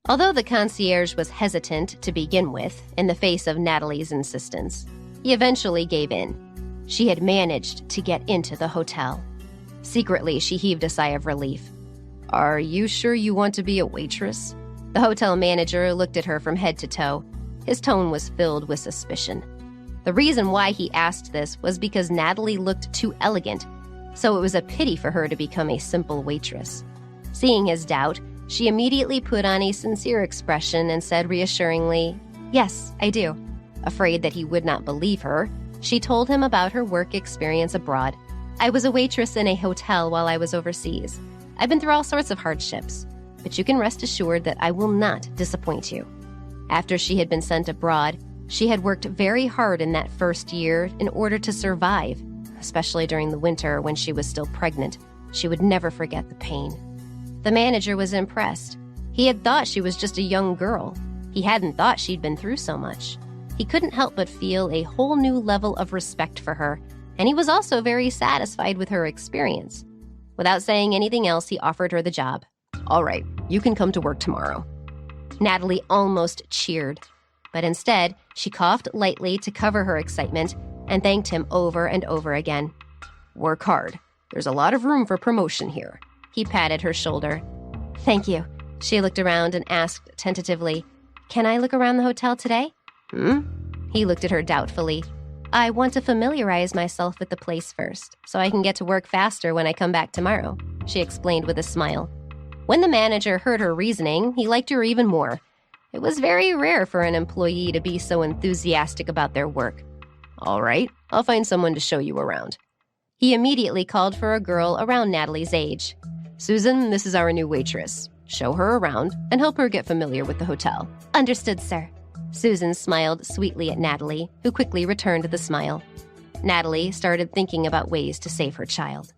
Although the concierge was hesitant to begin with, in the face of Natalie's insistence, he eventually gave in. She had managed to get into the hotel. Secretly, she heaved a sigh of relief. "Are you sure you want to be a waitress?" The hotel manager looked at her from head to toe. His tone was filled with suspicion. The reason why he asked this was because Natalie looked too elegant, so it was a pity for her to become a simple waitress. Seeing his doubt, she immediately put on a sincere expression and said reassuringly, "Yes, I do." Afraid that he would not believe her, she told him about her work experience abroad. "I was a waitress in a hotel while I was overseas. I've been through all sorts of hardships, but you can rest assured that I will not disappoint you." After she had been sent abroad, she had worked very hard in that first year in order to survive, especially during the winter when she was still pregnant. She would never forget the pain. The manager was impressed. He had thought she was just a young girl. He hadn't thought she'd been through so much. He couldn't help but feel a whole new level of respect for her, and he was also very satisfied with her experience. Without saying anything else, he offered her the job. "All right, you can come to work tomorrow." Natalie almost cheered, but instead, she coughed lightly to cover her excitement and thanked him over and over again. "Work hard. There's a lot of room for promotion here." He patted her shoulder. "Thank you." She looked around and asked tentatively, "Can I look around the hotel today?" He looked at her doubtfully. "I want to familiarize myself with the place first, so I can get to work faster when I come back tomorrow," she explained with a smile. When the manager heard her reasoning, he liked her even more. It was very rare for an employee to be so enthusiastic about their work. "All right, I'll find someone to show you around." He immediately called for a girl around Natalie's age. "Susan, this is our new waitress. Show her around and help her get familiar with the hotel." "Understood, sir." Susan smiled sweetly at Natalie, who quickly returned the smile. Natalie started thinking about ways to save her child.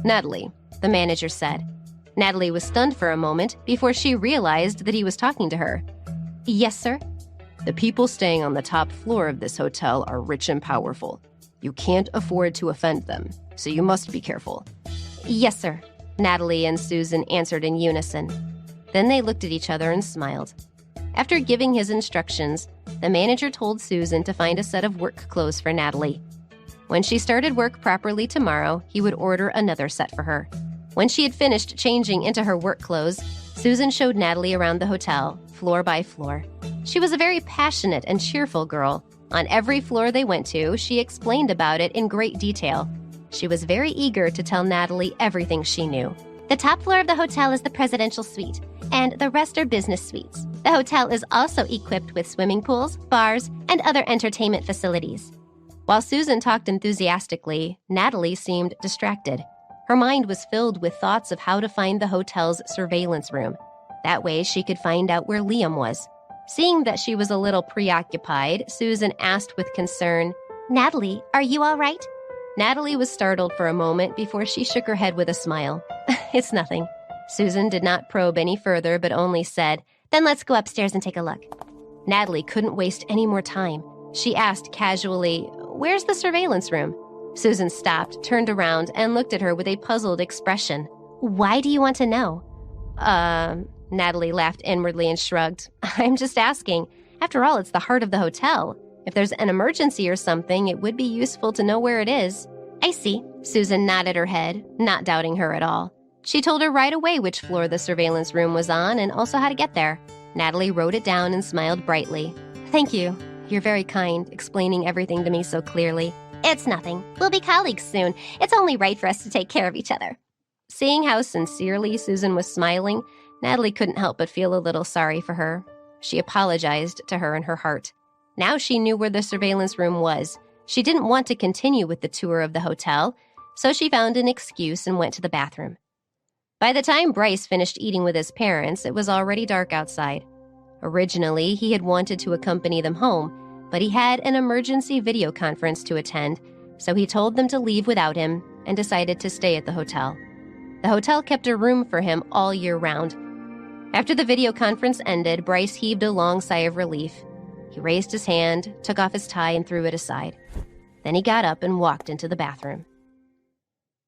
"Natalie," the manager said. Natalie was stunned for a moment before she realized that he was talking to her. "Yes, sir?" "The people staying on the top floor of this hotel are rich and powerful. You can't afford to offend them, so you must be careful." "Yes, sir," Natalie and Susan answered in unison. Then they looked at each other and smiled. After giving his instructions, the manager told Susan to find a set of work clothes for Natalie. When she started work properly tomorrow, he would order another set for her. When she had finished changing into her work clothes, Susan showed Natalie around the hotel, floor by floor. She was a very passionate and cheerful girl. On every floor they went to, she explained about it in great detail. She was very eager to tell Natalie everything she knew. "The top floor of the hotel is the presidential suite, and the rest are business suites. The hotel is also equipped with swimming pools, bars, and other entertainment facilities." While Susan talked enthusiastically, Natalie seemed distracted. Her mind was filled with thoughts of how to find the hotel's surveillance room. That way she could find out where Liam was. Seeing that she was a little preoccupied, Susan asked with concern, "Natalie, are you all right?" Natalie was startled for a moment before she shook her head with a smile. "It's nothing." Susan did not probe any further, but only said, "Then let's go upstairs and take a look." Natalie couldn't waste any more time. She asked casually, "Where's the surveillance room?" Susan stopped, turned around, and looked at her with a puzzled expression. "Why do you want to know?" Natalie laughed inwardly and shrugged. "I'm just asking. After all, it's the heart of the hotel. If there's an emergency or something, it would be useful to know where it is." "I see." Susan nodded her head, not doubting her at all. She told her right away which floor the surveillance room was on and also how to get there. Natalie wrote it down and smiled brightly. "Thank you. You're very kind, explaining everything to me so clearly." "It's nothing. We'll be colleagues soon. It's only right for us to take care of each other." Seeing how sincerely Susan was smiling, Natalie couldn't help but feel a little sorry for her. She apologized to her in her heart. Now she knew where the surveillance room was. She didn't want to continue with the tour of the hotel, so she found an excuse and went to the bathroom. By the time Bryce finished eating with his parents, it was already dark outside. Originally, he had wanted to accompany them home, but he had an emergency video conference to attend, so he told them to leave without him and decided to stay at the hotel. The hotel kept a room for him all year round. After the video conference ended, Bryce heaved a long sigh of relief. He raised his hand, took off his tie, and threw it aside. Then he got up and walked into the bathroom.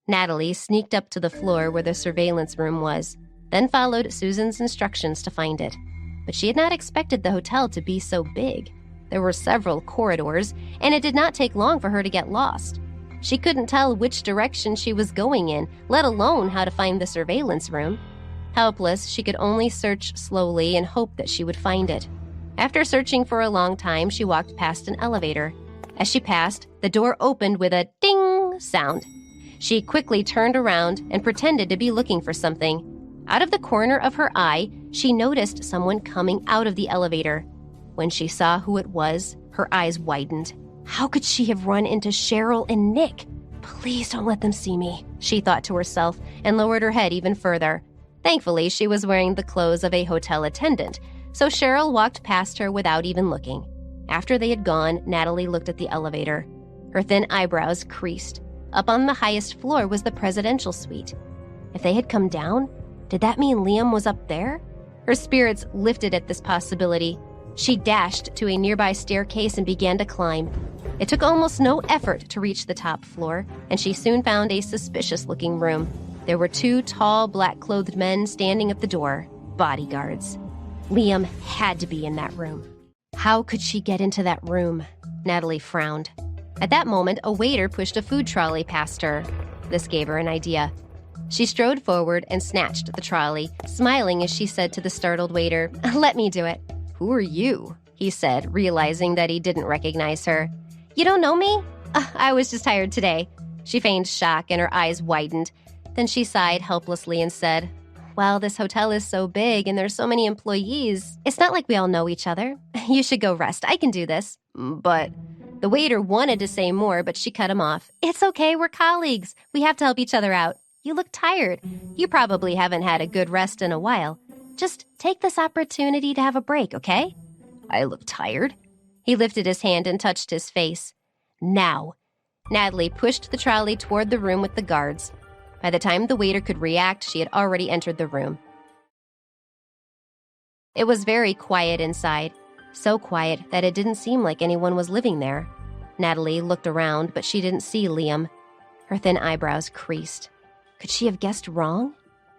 Natalie sneaked up to the floor where the surveillance room was, then followed Susan's instructions to find it. But she had not expected the hotel to be so big. There were several corridors, and it did not take long for her to get lost. She couldn't tell which direction she was going in, let alone how to find the surveillance room. Helpless, she could only search slowly and hope that she would find it. After searching for a long time, she walked past an elevator. As she passed, the door opened with a ding sound. She quickly turned around and pretended to be looking for something. Out of the corner of her eye, she noticed someone coming out of the elevator. When she saw who it was, her eyes widened. How could she have run into Cheryl and Nick? Please don't let them see me, she thought to herself, and lowered her head even further. Thankfully, she was wearing the clothes of a hotel attendant, so Cheryl walked past her without even looking. After they had gone, Natalie looked at the elevator. Her thin eyebrows creased. Up on the highest floor was the presidential suite. If they had come down, did that mean Liam was up there? Her spirits lifted at this possibility. She dashed to a nearby staircase and began to climb. It took almost no effort to reach the top floor, and she soon found a suspicious-looking room. There were 2 tall, black-clothed men standing at the door, bodyguards. Liam had to be in that room. How could she get into that room? Natalie frowned. At that moment, a waiter pushed a food trolley past her. This gave her an idea. She strode forward and snatched the trolley, smiling as she said to the startled waiter, "Let me do it." "Who are you?" he said, realizing that he didn't recognize her. "You don't know me? I was just hired today." She feigned shock and her eyes widened. Then she sighed helplessly and said, "Well, this hotel is so big and there's so many employees. It's not like we all know each other. You should go rest. I can do this." "But..." The waiter wanted to say more, but she cut him off. "It's okay, we're colleagues. We have to help each other out. You look tired. You probably haven't had a good rest in a while. Just take this opportunity to have a break, okay?" "I look tired?" He lifted his hand and touched his face. "Now." Natalie pushed the trolley toward the room with the guards. By the time the waiter could react, she had already entered the room. It was very quiet inside, so quiet that it didn't seem like anyone was living there. Natalie looked around, but she didn't see Liam. Her thin eyebrows creased. Could she have guessed wrong?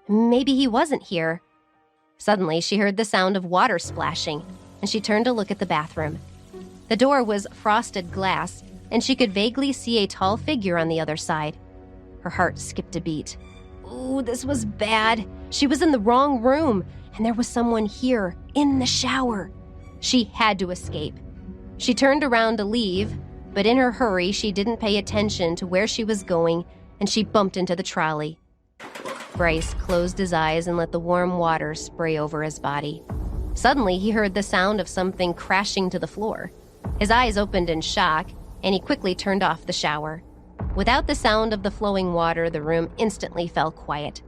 Maybe he wasn't here. Suddenly, she heard the sound of water splashing, and she turned to look at the bathroom. The door was frosted glass, and she could vaguely see a tall figure on the other side. Her heart skipped a beat. Ooh, this was bad. She was in the wrong room, and there was someone here, in the shower. She had to escape. She turned around to leave, but in her hurry, she didn't pay attention to where she was going, and she bumped into the trolley. Bryce closed his eyes and let the warm water spray over his body. Suddenly, he heard the sound of something crashing to the floor. His eyes opened in shock, and he quickly turned off the shower. Without the sound of the flowing water, the room instantly fell quiet.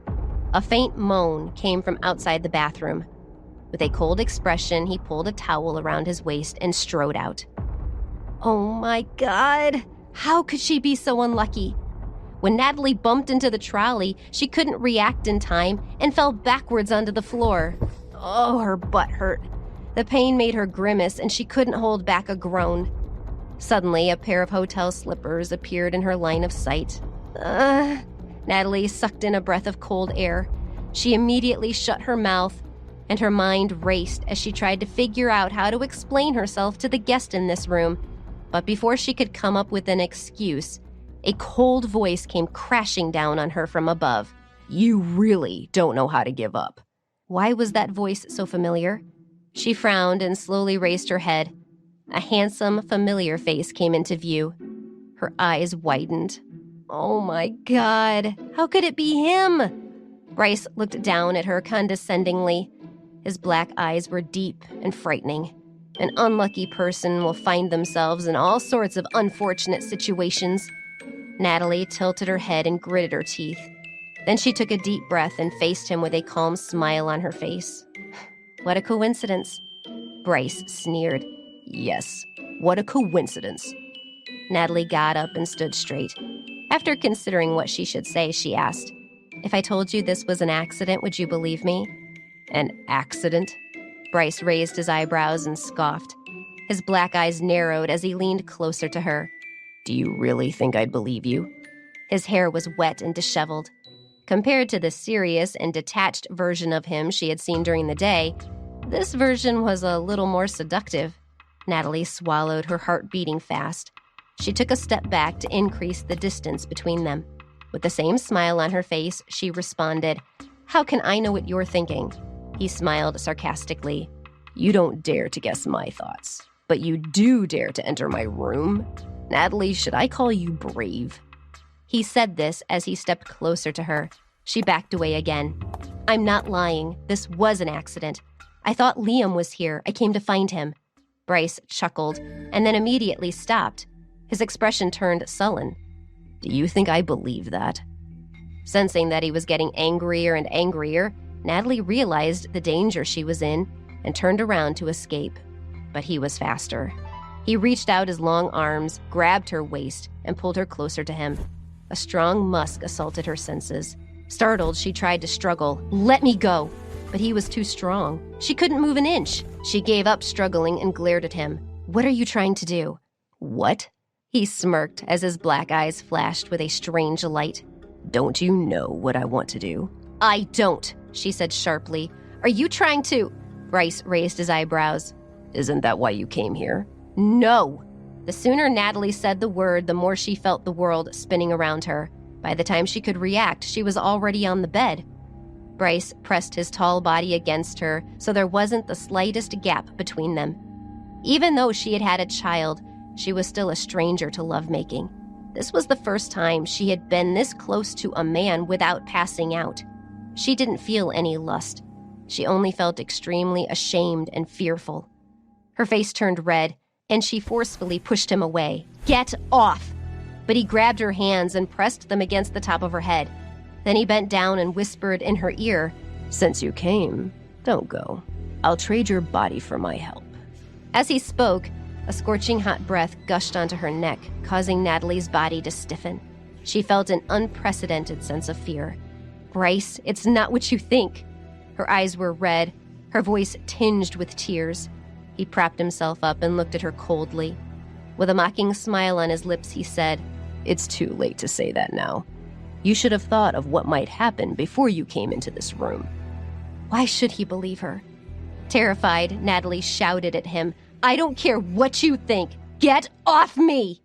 A faint moan came from outside the bathroom. With a cold expression, he pulled a towel around his waist and strode out. Oh my God! How could she be so unlucky? When Natalie bumped into the trolley, she couldn't react in time and fell backwards onto the floor. Oh, her butt hurt. The pain made her grimace, and she couldn't hold back a groan. Suddenly, a pair of hotel slippers appeared in her line of sight. Natalie sucked in a breath of cold air. She immediately shut her mouth, and her mind raced as she tried to figure out how to explain herself to the guest in this room. But before she could come up with an excuse, a cold voice came crashing down on her from above. "You really don't know how to give up." Why was that voice so familiar? She frowned and slowly raised her head. A handsome, familiar face came into view. Her eyes widened. Oh my God, how could it be him? Bryce looked down at her condescendingly. His black eyes were deep and frightening. An unlucky person will find themselves in all sorts of unfortunate situations. Natalie tilted her head and gritted her teeth. Then she took a deep breath and faced him with a calm smile on her face. What a coincidence. Bryce sneered. Yes, what a coincidence. Natalie got up and stood straight. After considering what she should say, she asked, "If I told you this was an accident, would you believe me?" An accident? Bryce raised his eyebrows and scoffed. His black eyes narrowed as he leaned closer to her. Do you really think I'd believe you? His hair was wet and disheveled. Compared to the serious and detached version of him she had seen during the day, This version was a little more seductive. Natalie swallowed, her heart beating fast. She took a step back to increase the distance between them. With the same smile on her face, she responded, "How can I know what you're thinking?" He smiled sarcastically. "You don't dare to guess my thoughts, but you do dare to enter my room. Natalie, should I call you brave?" He said this as he stepped closer to her. She backed away again. "I'm not lying. This was an accident. I thought Liam was here. I came to find him." Bryce chuckled and then immediately stopped. His expression turned sullen. "Do you think I believe that?" Sensing that he was getting angrier and angrier, Natalie realized the danger she was in and turned around to escape. But he was faster. He reached out his long arms, grabbed her waist, and pulled her closer to him. A strong musk assaulted her senses. Startled, she tried to struggle. "Let me go!" But he was too strong. She couldn't move an inch. She gave up struggling and glared at him. "What are you trying to do?" "What?" He smirked as his black eyes flashed with a strange light. "Don't you know what I want to do?" "I don't," she said sharply. "Are you trying to—" Bryce raised his eyebrows. "Isn't that why you came here?" "No." The sooner Natalie said the word, the more she felt the world spinning around her. By the time she could react, she was already on the bed. Bryce pressed his tall body against her, so there wasn't the slightest gap between them. Even though she had had a child, she was still a stranger to lovemaking. This was the first time she had been this close to a man without passing out. She didn't feel any lust. She only felt extremely ashamed and fearful. Her face turned red, and she forcefully pushed him away. "Get off!" But he grabbed her hands and pressed them against the top of her head. Then he bent down and whispered in her ear, "Since you came, don't go. I'll trade your body for my help." As he spoke, a scorching hot breath gushed onto her neck, causing Natalie's body to stiffen. She felt an unprecedented sense of fear. "Bryce, it's not what you think." Her eyes were red, her voice tinged with tears. He propped himself up and looked at her coldly. With a mocking smile on his lips, he said, "It's too late to say that now. You should have thought of what might happen before you came into this room." Why should he believe her? Terrified, Natalie shouted at him, "I don't care what you think. Get off me!"